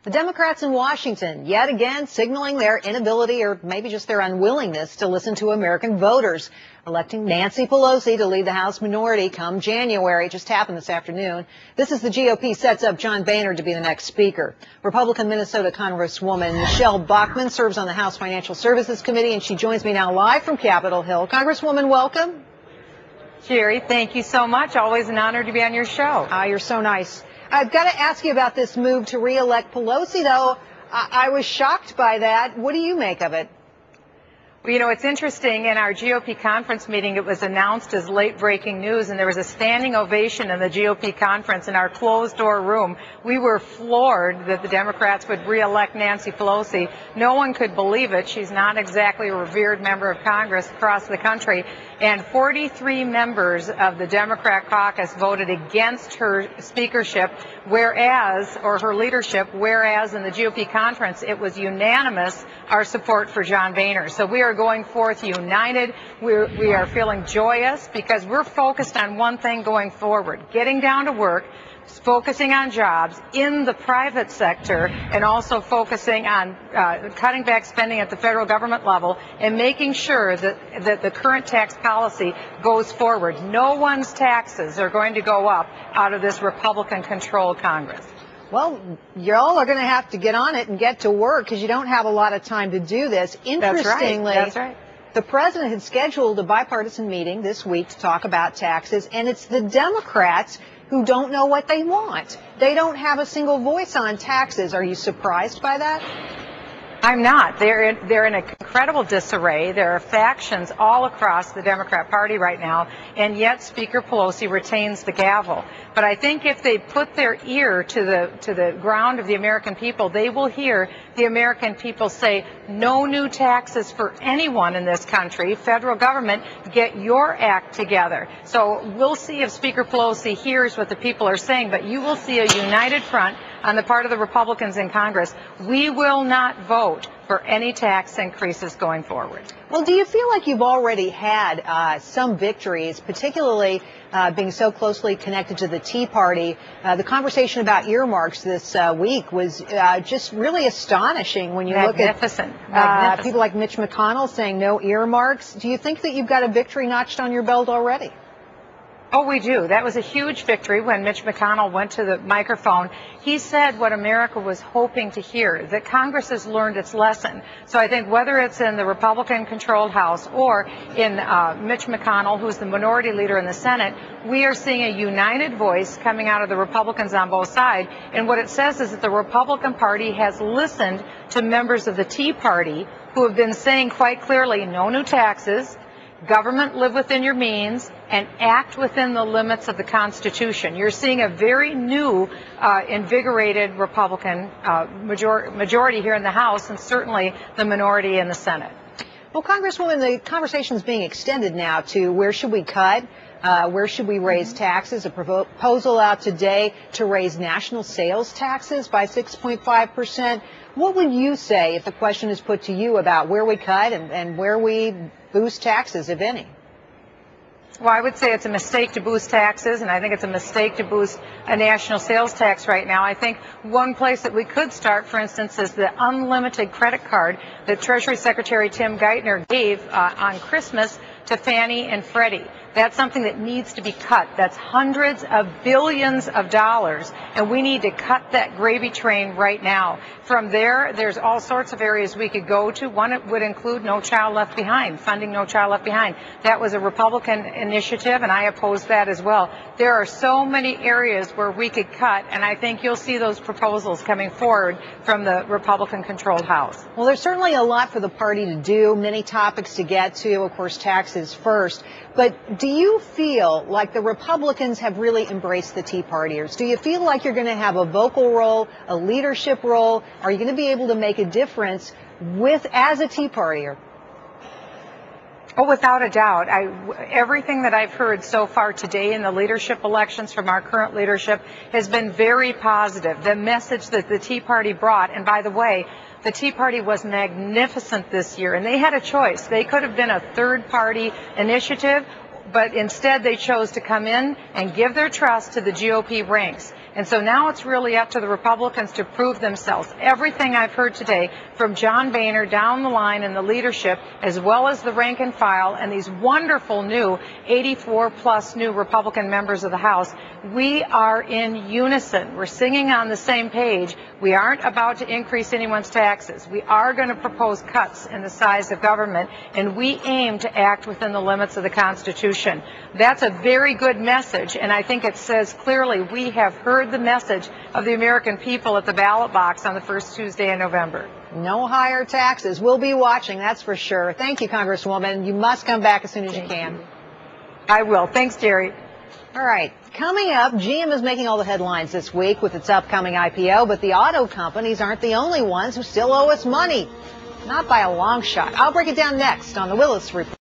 The Democrats in Washington, yet again, signaling their inability or maybe just their unwillingness to listen to American voters, electing Nancy Pelosi to lead the House minority come January. It just happened this afternoon. This is the GOP sets up John Boehner to be the next speaker. Republican Minnesota Congresswoman Michelle Bachmann serves on the House Financial Services Committee, and she joins me now live from Capitol Hill. Congresswoman, welcome. Gerri, thank you so much. Always an honor to be on your show. You're so nice. I've got to ask you about this move to re-elect Pelosi, though. I was shocked by that. What do you make of it? Well, you know, it's interesting. In our GOP conference meeting, it was announced as late-breaking news, and there was a standing ovation in the GOP conference in our closed-door room. We were floored that the Democrats would re-elect Nancy Pelosi. No one could believe it. She's not exactly a revered member of Congress across the country. And 43 members of the Democrat caucus voted against her speakership, or her leadership, whereas in the GOP conference it was unanimous, our support for John Boehner. So we are going forth united. We are feeling joyous because we're focused on one thing going forward, getting down to work, focusing on jobs in the private sector, and also focusing on cutting back spending at the federal government level and making sure that the current tax policy goes forward. No one's taxes are going to go up out of this Republican-controlled Congress. Well, y'all are going to have to get on it and get to work because you don't have a lot of time to do this. Interestingly, That's right. The president had scheduled a bipartisan meeting this week to talk about taxes, and it's the Democrats who don't know what they want. They don't have a single voice on taxes. Are you surprised by that? I'm not. They're in an incredible disarray. There are factions all across the Democrat Party right now, and yet Speaker Pelosi retains the gavel. But I think if they put their ear to the ground of the American people, they will hear the American people say, no new taxes for anyone in this country. Federal government, get your act together. So we'll see if Speaker Pelosi hears what the people are saying, but you will see a united front on the part of the Republicans in Congress. We will not vote for any tax increases going forward. Well, do you feel like you've already had some victories, particularly being so closely connected to the Tea Party? The conversation about earmarks this week was just really astonishing when you look at people like Mitch McConnell saying no earmarks. Do you think that you've got a victory notched on your belt already? Oh, we do. That was a huge victory when Mitch McConnell went to the microphone. He said what America was hoping to hear, that Congress has learned its lesson. So I think whether it's in the Republican-controlled House or in Mitch McConnell, who's the minority leader in the Senate, we are seeing a united voice coming out of the Republicans on both sides. And what it says is that the Republican Party has listened to members of the Tea Party who have been saying quite clearly, no new taxes, government live within your means, and act within the limits of the Constitution. You're seeing a very new, invigorated Republican majority here in the House, and certainly the minority in the Senate. Well, Congresswoman, the conversation is being extended now to where should we cut? Where should we raise taxes? A proposal out today to raise national sales taxes by 6.5%. What would you say if the question is put to you about where we cut and where we boost taxes, if any? Well, I would say it's a mistake to boost taxes, and I think it's a mistake to boost a national sales tax right now. I think one place that we could start, for instance, is the unlimited credit card that Treasury Secretary Tim Geithner gave on Christmas to Fannie and Freddie. That's something that needs to be cut. That's hundreds of billions of dollars, and we need to cut that gravy train right now. From there, there's all sorts of areas we could go to. One would include No Child Left Behind, funding No Child Left Behind. That was a Republican initiative, and I opposed that as well. There are so many areas where we could cut, and I think you'll see those proposals coming forward from the Republican-controlled House. Well, there's certainly a lot for the party to do, many topics to get to, of course, taxes first. But do you feel like the Republicans have really embraced the Tea Partiers? Do you feel like you're going to have a vocal role, a leadership role? Are you going to be able to make a difference as a Tea Partier? Oh, without a doubt. Everything that I've heard so far today in the leadership elections from our current leadership has been very positive. The message that the Tea Party brought, and by the way, the Tea Party was magnificent this year, and they had a choice. They could have been a third-party initiative, but instead they chose to come in and give their trust to the GOP ranks. And so now it's really up to the Republicans to prove themselves. Everything I've heard today from John Boehner down the line in the leadership, as well as the rank and file and these wonderful new 84 plus new Republican members of the House, we are in unison. We're singing on the same page. We aren't about to increase anyone's taxes. We are going to propose cuts in the size of government, and we aim to act within the limits of the Constitution. That's a very good message, and I think it says clearly we have heard the message of the American people at the ballot box on the first Tuesday in November. No higher taxes. We'll be watching, that's for sure. Thank you, Congresswoman. You must come back as soon as you can. I will. Thanks, Gerri. All right. Coming up, GM is making all the headlines this week with its upcoming IPO, but the auto companies aren't the only ones who still owe us money. Not by a long shot. I'll break it down next on the Willis Report.